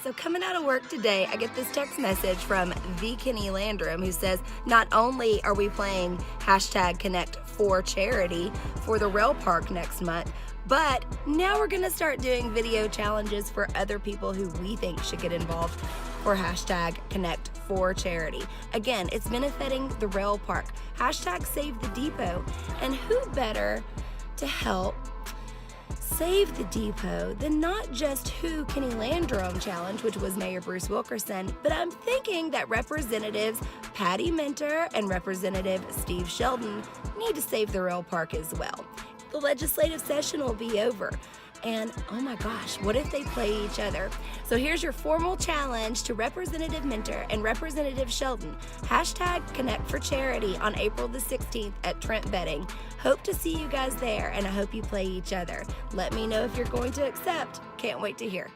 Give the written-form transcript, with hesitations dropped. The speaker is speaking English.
So coming out of work today, I get this text message from the Kinny Landrum who says, not only are we playing hashtag Connect4Charity for the rail park next month, but now we're gonna start doing video challenges for other people who we think should get involved for hashtag Connect4Charity. Again, it's benefiting the rail park. Hashtag Save the Depot. And who better to help save the depot than not just who Kinny Landrum challenge, which was Mayor Bruce Wilkerson, but I'm thinking that Representatives Patti Minter and Representative Steve Sheldon need to save the rail park as well. The legislative session will be over. And oh my gosh, what if they play each other? So here's your formal challenge to Representative Minter and Representative Sheldon. Hashtag Connect4Charity on April the 16th at Trent Betting. Hope to see you guys there, and I hope you play each other. Let me know if you're going to accept. Can't wait to hear.